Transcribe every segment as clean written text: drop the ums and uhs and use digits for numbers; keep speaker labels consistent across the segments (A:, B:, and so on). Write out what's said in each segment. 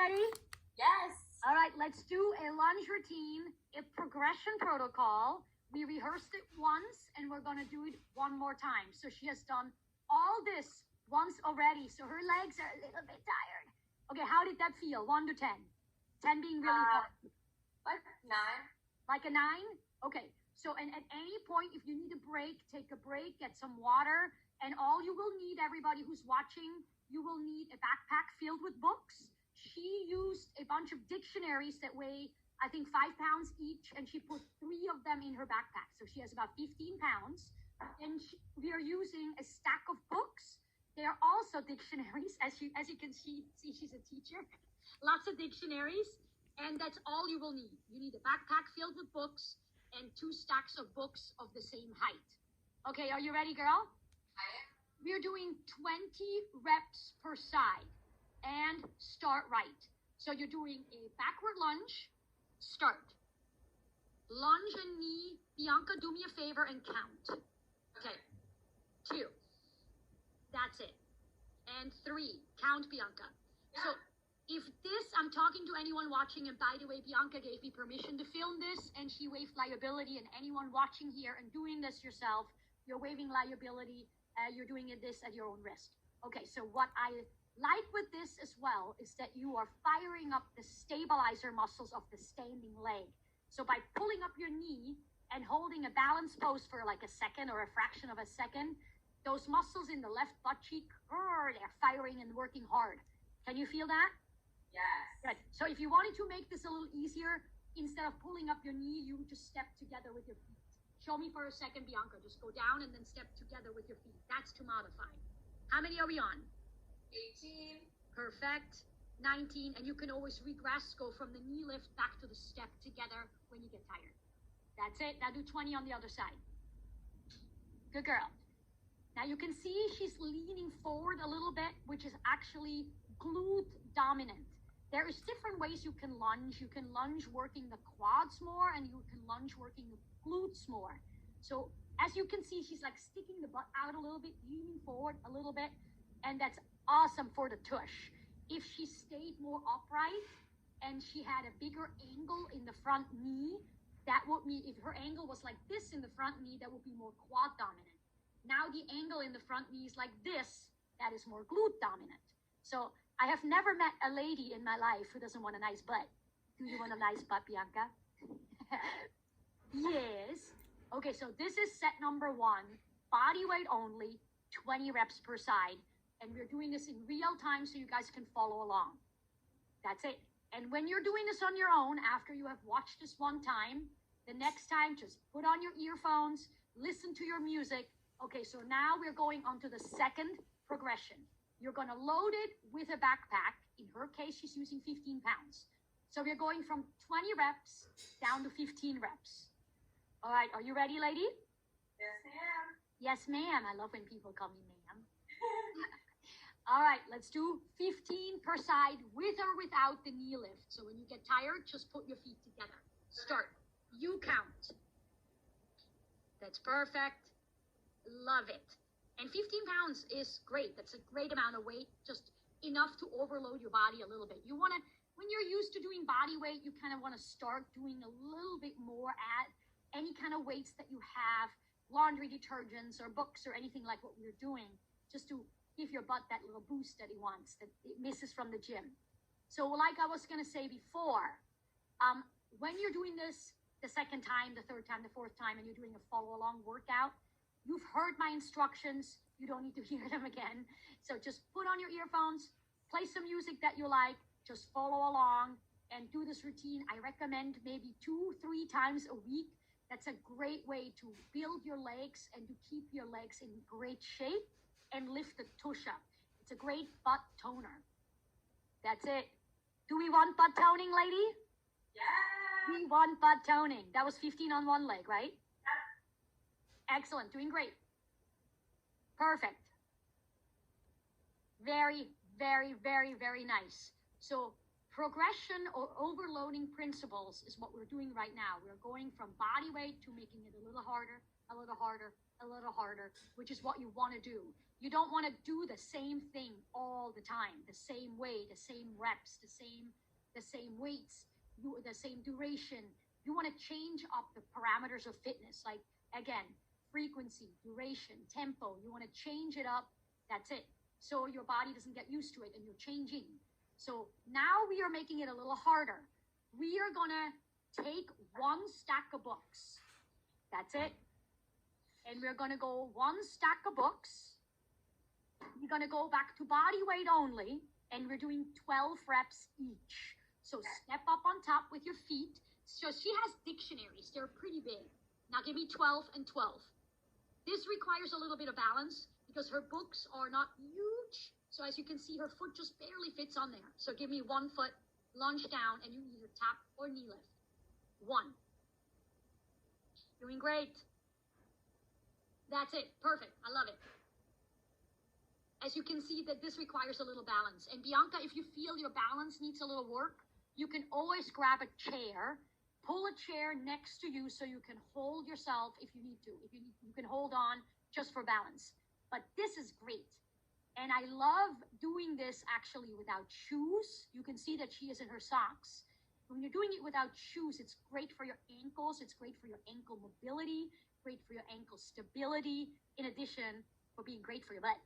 A: ready?
B: Yes.
A: All right, let's do a lunge routine, a progression protocol. We rehearsed it once, and we're going to do it one more time. So she has done all this once already, so her legs are a little bit tired. Okay, how did that feel? 1 to 10. 10 being really hard.
B: Like 9.
A: Like a 9? Okay, so and at any point, if you need a break, take a break, get some water, and all you will need, everybody who's watching, you will need a backpack filled with books. She used a bunch of dictionaries that weigh, I think, 5 pounds each, and she put 3 of them in her backpack. So she has about 15 pounds. And we are using a stack of books. They are also dictionaries, as you can see, she's a teacher. Lots of dictionaries, and that's all you will need. You need a backpack filled with books and 2 stacks of books of the same height. Okay, are you ready, girl?
B: I am.
A: We're doing 20 reps per side, and start right. So you're doing a backward lunge, start. Lunge and knee. Bianca, do me a favor and count. Okay, 2. That's it. And 3. Count, Bianca.
B: Yeah.
A: So if this, I'm talking to anyone watching, and by the way, Bianca gave me permission to film this, and she waived liability, and anyone watching here and doing this yourself, you're waiving liability, you're doing this at your own risk. Okay, so what I like with this as well is that you are firing up the stabilizer muscles of the standing leg. So by pulling up your knee and holding a balanced pose for like a second or a fraction of a second, those muscles in the left butt cheek, they're firing and working hard. Can you feel that?
B: Yes.
A: Good. So if you wanted to make this a little easier, instead of pulling up your knee, you would just step together with your feet. Show me for a second, Bianca. Just go down and then step together with your feet. That's to modify. How many are we on?
B: 18.
A: Perfect. 19. And you can always regress, go from the knee lift back to the step together when you get tired. That's it. Now do 20 on the other side. Good girl. Now you can see she's leaning forward a little bit, which is actually glute dominant. There is different ways you can lunge. You can lunge working the quads more, and you can lunge working the glutes more. So as you can see, she's like sticking the butt out a little bit, leaning forward a little bit, and that's awesome for the tush. If she stayed more upright and she had a bigger angle in the front knee, that would mean if her angle was like this in the front knee, that would be more quad dominant. Now the angle in the front knee is like this, that is more glute dominant. So I have never met a lady in my life who doesn't want a nice butt. Do you want a nice butt, Bianca? Yes. Okay, so this is set number 1, body weight only, 20 reps per side. And we're doing this in real time so you guys can follow along. That's it. And when you're doing this on your own, after you have watched this one time, the next time just put on your earphones, listen to your music. Okay, so now we're going on to the second progression. You're going to load it with a backpack. In her case, she's using 15 pounds. So we're going from 20 reps down to 15 reps. All right, are you ready, lady?
B: Yes, ma'am.
A: Yes, ma'am. I love when people call me ma'am. All right, let's do 15 per side with or without the knee lift. So when you get tired, just put your feet together. Start. You count. That's perfect. Love it. And 15 pounds is great. That's a great amount of weight, just enough to overload your body a little bit. You want to, when you're used to doing body weight, you kind of want to start doing a little bit more at any kind of weights that you have, laundry detergents or books or anything like what we're doing, just to give your butt that little boost that it wants, that it misses from the gym. So like I was going to say before, when you're doing this the second time, the third time, the fourth time, and you're doing a follow-along workout, you've heard my instructions. You don't need to hear them again. So just put on your earphones, play some music that you like, just follow along and do this routine. I recommend maybe 2-3 times a week. That's a great way to build your legs and to keep your legs in great shape and lift the tush up. It's a great butt toner. That's it. Do we want butt toning, lady?
B: Yeah.
A: We want butt toning. That was 15 on one leg, right?
B: Yeah.
A: Excellent. Doing great. Perfect. Very, very, very, very nice. So progression or overloading principles is what we're doing right now. We're going from body weight to making it a little harder, a little harder, which is what you want to do. You don't want to do the same thing all the time, the same way, the same reps, the same weights, the same duration. You want to change up the parameters of fitness, like again, frequency, duration, tempo. You want to change it up. That's it. So your body doesn't get used to it and you're changing. So now we are making it a little harder. We are gonna take one stack of books. That's it. And we're gonna go one stack of books. We're gonna go back to body weight only, and we're doing 12 reps each. So step up on top with your feet. So she has dictionaries. They're pretty big. Now give me 12 and 12. This requires a little bit of balance because her books are not huge. So as you can see, her foot just barely fits on there. So give me 1 foot, lunge down, and you either tap or knee lift. 1. Doing great. That's it. Perfect. I love it. As you can see that this requires a little balance. And Bianca, if you feel your balance needs a little work, you can always grab a chair, pull a chair next to you so you can hold yourself if you need to. If you can hold on just for balance. But this is great. And I love doing this actually without shoes. You can see that she is in her socks. When you're doing it without shoes, it's great for your ankles. It's great for your ankle mobility, great for your ankle stability, in addition for being great for your butt.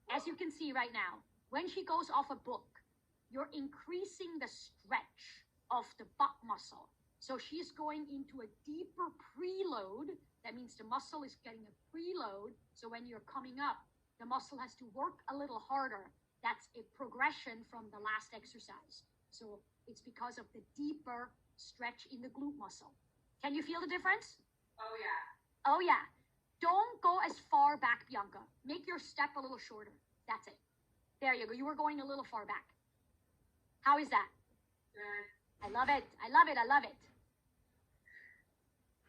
A: As you can see right now, when she goes off a book, you're increasing the stretch of the butt muscle. So she's going into a deeper preload. That means the muscle is getting a preload. So when you're coming up, the muscle has to work a little harder. That's a progression from the last exercise. So it's because of the deeper stretch in the glute muscle. Can you feel the difference?
B: Oh, yeah.
A: Oh, yeah. Don't go as far back, Bianca. Make your step a little shorter. That's it. There you go. You were going a little far back. How is that?
B: Good.
A: I love it. I love it. I love it.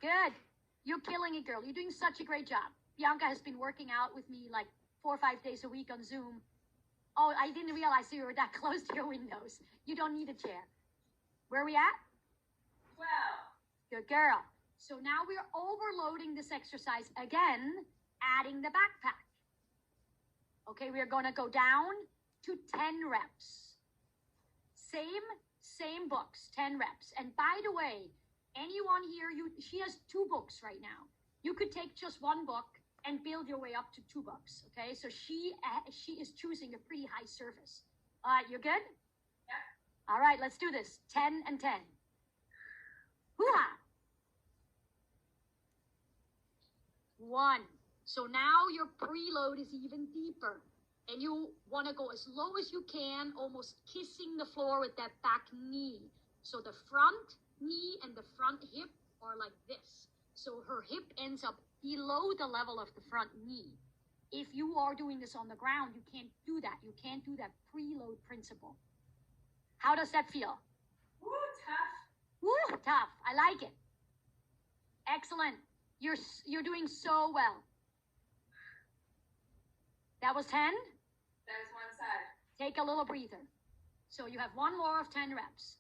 A: Good. You're killing it, girl. You're doing such a great job. Bianca has been working out with me like 4 or 5 days a week on Zoom. Oh, I didn't realize you were that close to your windows. You don't need a chair. Where are we at?
B: 12.
A: Good girl. So now we're overloading this exercise again, adding the backpack. Okay, we're going to go down to 10 reps. Same books, 10 reps. And by the way, anyone here, she has 2 books right now. You could take just 1 book and build your way up to 2 books. Okay, so she is choosing a pretty high surface. You're good?
B: Yep.
A: All right, let's do this. 10 and 10. Hoo-ha! 1. So now your preload is even deeper. And you want to go as low as you can, almost kissing the floor with that back knee. So the front knee and the front hip are like this. So her hip ends up below the level of the front knee. If you are doing this on the ground, you can't do that. You can't do that preload principle. How does that feel?
B: Woo, tough.
A: Woo, tough. I like it. Excellent. You're doing so well. That was 10?
B: That's one side.
A: Take a little breather. So you have 1 more of 10 reps.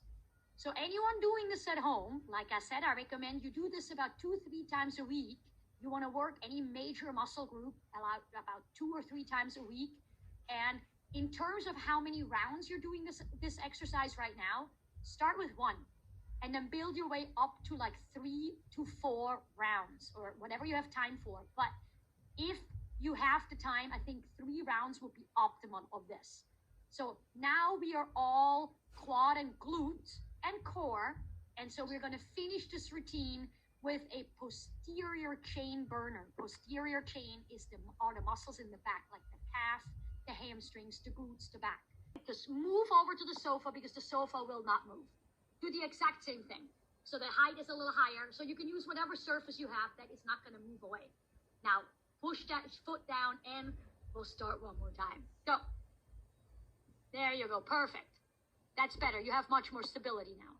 A: So anyone doing this at home, like I said, I recommend you do this about 2-3 times a week. You want to work any major muscle group about 2 or 3 times a week. And in terms of how many rounds you're doing this exercise right now, start with 1. And then build your way up to like 3 to 4 rounds or whatever you have time for. But if you have the time, I think 3 rounds would be optimal of this. So now we are all quad and glute and core. And so we're going to finish this routine with a posterior chain burner. Posterior chain are the muscles in the back, like the calf, the hamstrings, the glutes, the back. Just move over to the sofa because the sofa will not move. Do the exact same thing. So the height is a little higher. So you can use whatever surface you have that is not going to move away. Now, push that foot down and we'll start one more time. Go. There you go. Perfect. That's better. You have much more stability now.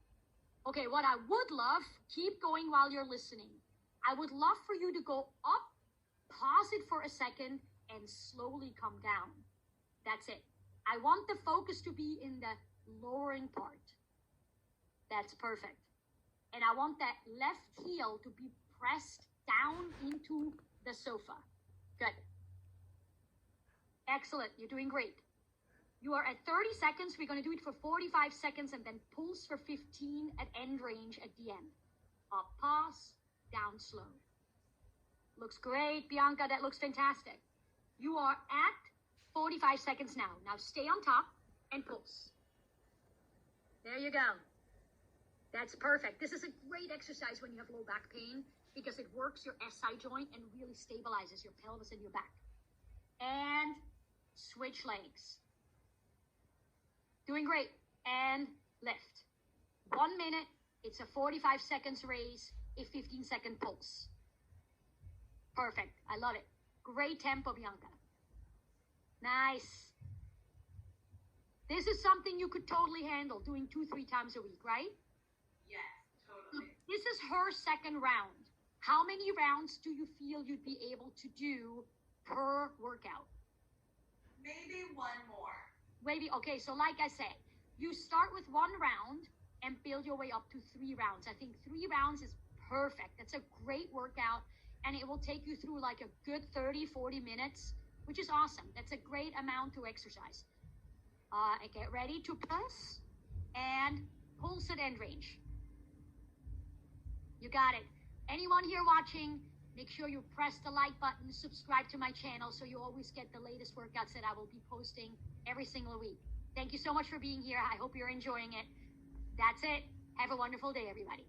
A: Okay, what I would love, keep going while you're listening. I would love for you to go up, pause it for a second, and slowly come down. That's it. I want the focus to be in the lowering part. That's perfect. And I want that left heel to be pressed down into the sofa. Good. Excellent. You're doing great. You are at 30 seconds. We're going to do it for 45 seconds and then pulse for 15 at end range at the end. Up, pause, down, slow. Looks great, Bianca. That looks fantastic. You are at 45 seconds now. Now stay on top and pulse. There you go. That's perfect. This is a great exercise when you have low back pain because it works your SI joint and really stabilizes your pelvis and your back. And switch legs. Doing great. And lift. 1 minute. It's a 45 seconds raise, a 15-second pulse. Perfect. I love it. Great tempo, Bianca. Nice. This is something you could totally handle doing 2-3 times a week, right?
B: Yes, totally.
A: This is her second round. How many rounds do you feel you'd be able to do per workout?
B: Maybe one more.
A: Maybe, okay, so like I said, you start with 1 round and build your way up to 3 rounds. I think 3 rounds is perfect. That's a great workout, and it will take you through like a good 30-40 minutes, which is awesome. That's a great amount to exercise. And get ready to pulse and pulse at end range. You got it. Anyone here watching, make sure you press the like button, subscribe to my channel so you always get the latest workouts that I will be posting every single week. Thank you so much for being here. I hope you're enjoying it. That's it. Have a wonderful day, everybody.